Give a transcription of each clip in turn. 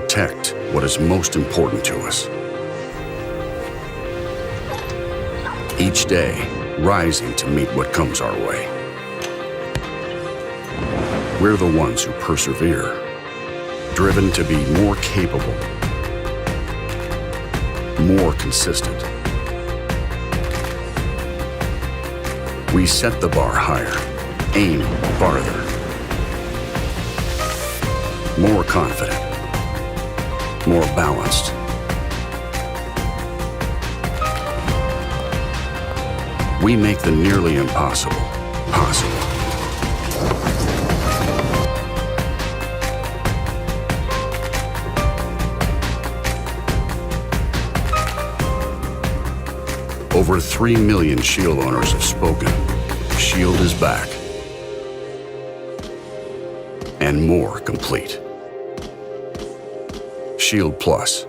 protect what is most important to us. Each day, rising to meet what comes our way. We're the ones who persevere, driven to be more capable, more consistent. We set the bar higher, aim farther, more confident, more balanced. We make the nearly impossible possible. Over 3 million Shield owners have spoken. Shield is back. And more complete. Shield Plus,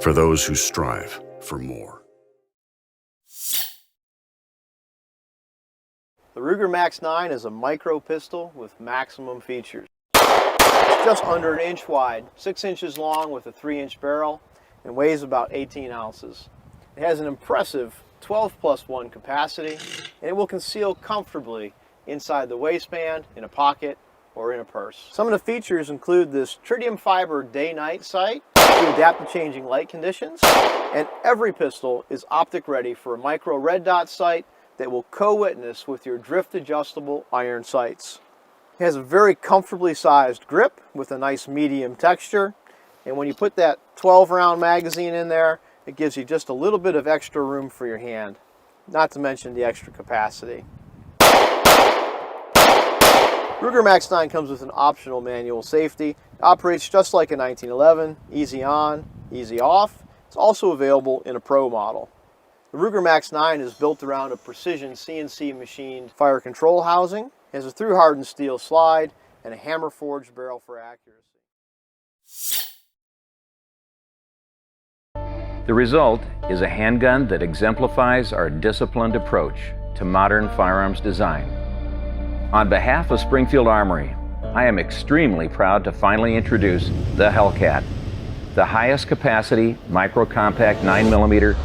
for those who strive for more. The Ruger Max 9 is a micro pistol with maximum features. It's just under 1 inch wide, 6 inches long with a 3-inch barrel, and weighs about 18 ounces. It has an impressive 12+1 capacity, and it will conceal comfortably inside the waistband, in a pocket, or in a purse. Some of the features include this tritium fiber day-night sight to adapt to changing light conditions, and every pistol is optic ready for a micro red dot sight that will co-witness with your drift adjustable iron sights. It has a very comfortably sized grip with a nice medium texture, and when you put that 12-round magazine in there, it gives you just a little bit of extra room for your hand, not to mention the extra capacity. Ruger Max 9 comes with an optional manual safety. It operates just like a 1911, easy on, easy off. It's also available in a Pro model. The Ruger Max 9 is built around a precision CNC machined fire control housing. It has a through-hardened steel slide and a hammer-forged barrel for accuracy. The result is a handgun that exemplifies our disciplined approach to modern firearms design. On behalf of Springfield Armory, I am extremely proud to finally introduce the Hellcat, the highest capacity micro-compact 9mm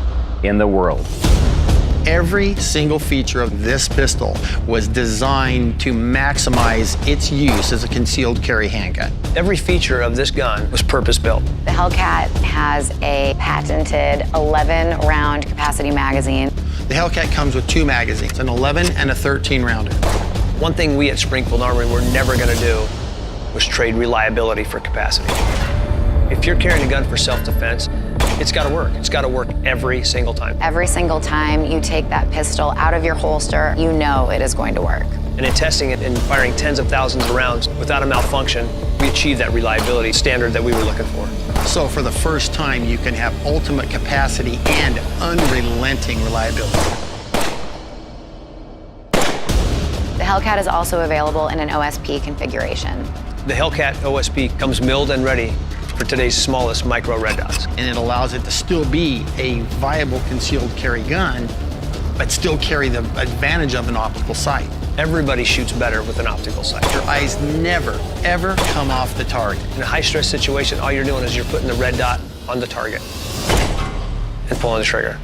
in the world. Every single feature of this pistol was designed to maximize its use as a concealed carry handgun. Every feature of this gun was purpose-built. The Hellcat has a patented 11-round capacity magazine. The Hellcat comes with 2 magazines, an 11 and a 13-rounder. One thing we at Springfield Armory were never going to do was trade reliability for capacity. If you're carrying a gun for self-defense, it's got to work. It's got to work every single time. Every single time you take that pistol out of your holster, you know it is going to work. And in testing it and firing tens of thousands of rounds without a malfunction, we achieved that reliability standard that we were looking for. So for the first time, you can have ultimate capacity and unrelenting reliability. The Hellcat is also available in an OSP configuration. The Hellcat OSP comes milled and ready for today's smallest micro red dots. And it allows it to still be a viable concealed carry gun, but still carry the advantage of an optical sight. Everybody shoots better with an optical sight. Your eyes never, ever come off the target. In a high-stress situation, all you're doing is you're putting the red dot on the target and pulling the trigger.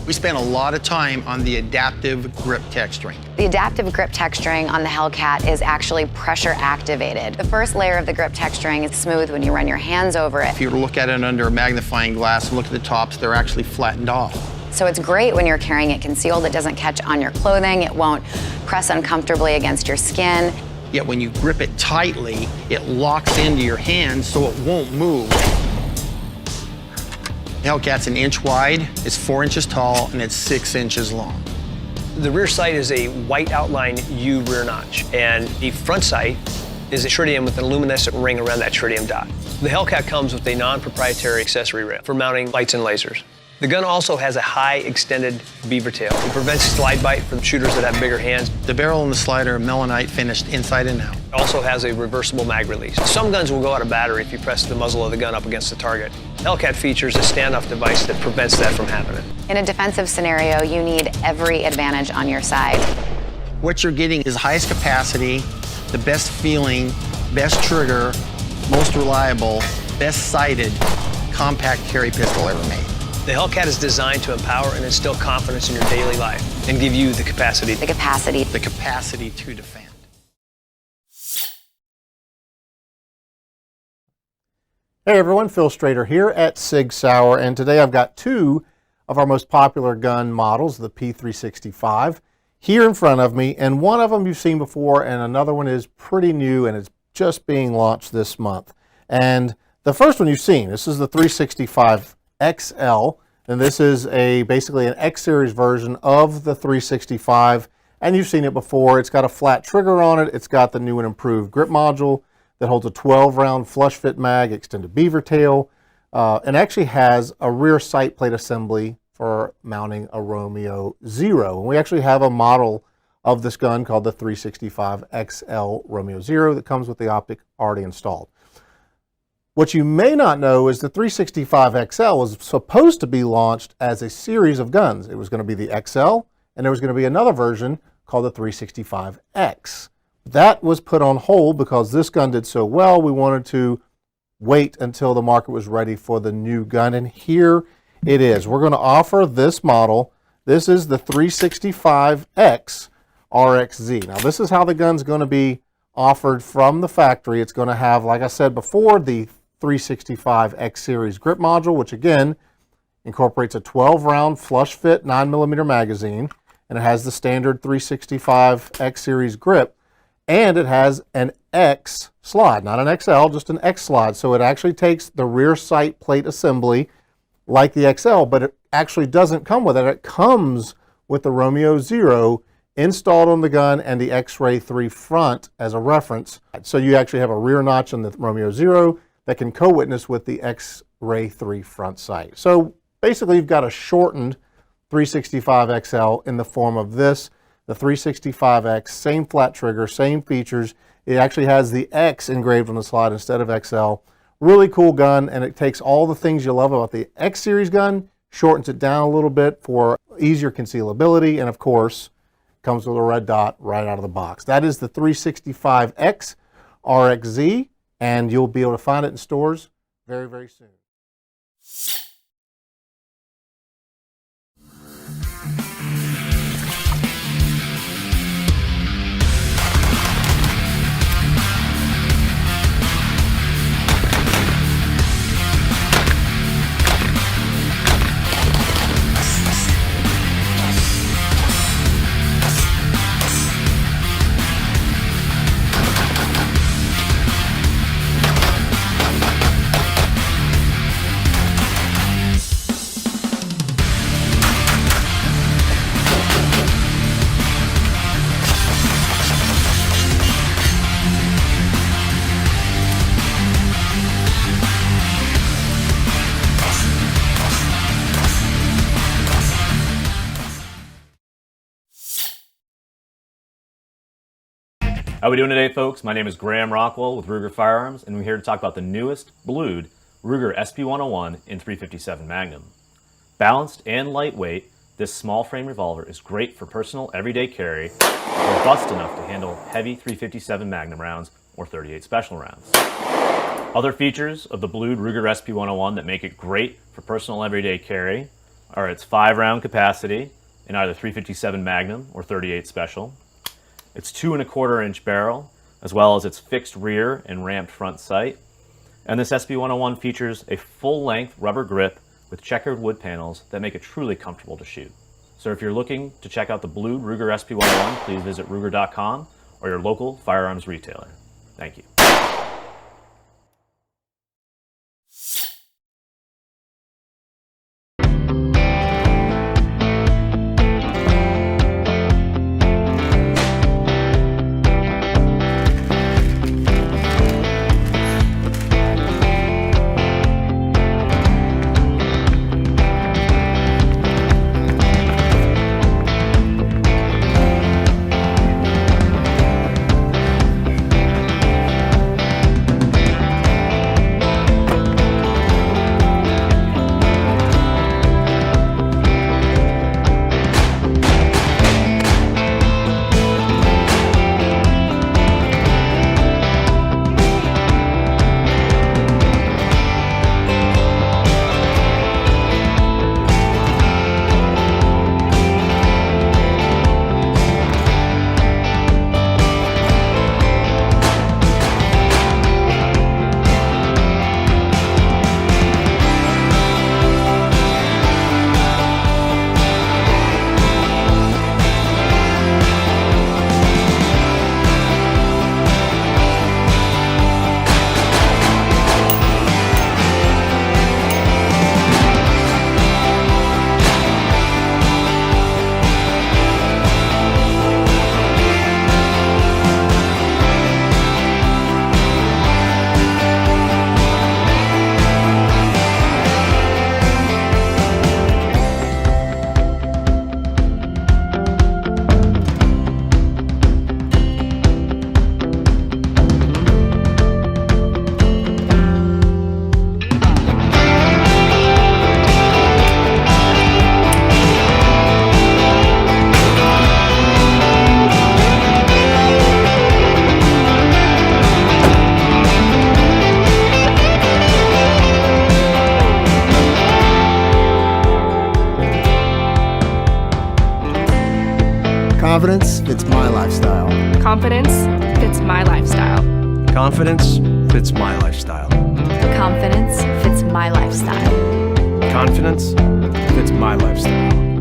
We spent a lot of time on the adaptive grip texturing. The adaptive grip texturing on the Hellcat is actually pressure activated. The first layer of the grip texturing is smooth when you run your hands over it. If you were to look at it under a magnifying glass and look at the tops, they're actually flattened off. So it's great when you're carrying it concealed. It doesn't catch on your clothing. It won't press uncomfortably against your skin. Yet when you grip it tightly, it locks into your hand so it won't move. The Hellcat's 1 inch wide, it's 4 inches tall, and it's 6 inches long. The rear sight is a white outline U rear notch, and the front sight is a tritium with an luminescent ring around that tritium dot. The Hellcat comes with a non-proprietary accessory rail for mounting lights and lasers. The gun also has a high extended beaver tail. It prevents slide bite for shooters that have bigger hands. The barrel and the slider are melanite finished inside and out. It also has a reversible mag release. Some guns will go out of battery if you press the muzzle of the gun up against the target. Hellcat features a standoff device that prevents that from happening. In a defensive scenario, you need every advantage on your side. What you're getting is highest capacity, the best feeling, best trigger, most reliable, best-sighted compact carry pistol ever made. The Hellcat is designed to empower and instill confidence in your daily life and give you the capacity The capacity to defend. Hey everyone, Phil Strader here at Sig Sauer, and today I've got two of our most popular gun models, the P365, here in front of me, and one of them you've seen before and another one is pretty new and it's just being launched this month. And the first one you've seen, this is the 365 XL, and this is basically an X series version of the 365, and you've seen it before. It's got a flat trigger on it, it's got the new and improved grip module that holds a 12-round flush fit mag, extended beaver tail, and actually has a rear sight plate assembly for mounting a Romeo Zero. And we actually have a model of this gun called the 365 XL Romeo Zero that comes with the optic already installed. What you may not know is the 365 XL was supposed to be launched as a series of guns. It was going to be the XL, and there was going to be another version called the 365X. That was put on hold because this gun did so well. We wanted to wait until the market was ready for the new gun, and here it is. We're going to offer this model. This is the 365X RXZ. Now, this is how the gun's going to be offered from the factory. It's going to have, like I said before, the 365 X series grip module, which again incorporates a 12-round flush fit 9mm magazine, and it has the standard 365 X series grip, and it has an X slide, not an XL, just an X slide. So it actually takes the rear sight plate assembly like the XL, but it actually doesn't come with it. It comes with the Romeo Zero installed on the gun and the X-Ray 3 front as a reference. So you actually have a rear notch on the Romeo Zero that can co-witness with the X-Ray 3 front sight. So basically you've got a shortened 365 XL in the form of this, the 365X, same flat trigger, same features. It actually has the X engraved on the slide instead of XL. Really cool gun, and it takes all the things you love about the X series gun, shortens it down a little bit for easier concealability, and of course, comes with a red dot right out of the box. That is the 365X RXZ, and you'll be able to find it in stores very, very soon. How we doing today, folks? My name is Graham Rockwell with Ruger Firearms, and we're here to talk about the newest blued Ruger SP101 in 357 Magnum. Balanced and lightweight, this small frame revolver is great for personal everyday carry, robust enough to handle heavy 357 Magnum rounds or 38 Special rounds. Other features of the blued Ruger SP101 that make it great for personal everyday carry are its 5-round capacity in either 357 Magnum or 38 Special, its 2¼ barrel, as well as its fixed rear and ramped front sight. And this SP101 features a full-length rubber grip with checkered wood panels that make it truly comfortable to shoot. So if you're looking to check out the blued Ruger SP101, please visit Ruger.com or your local firearms retailer. Thank you. Confidence fits my lifestyle. Confidence fits my lifestyle. Confidence fits my lifestyle. Confidence fits my lifestyle. Confidence fits my lifestyle.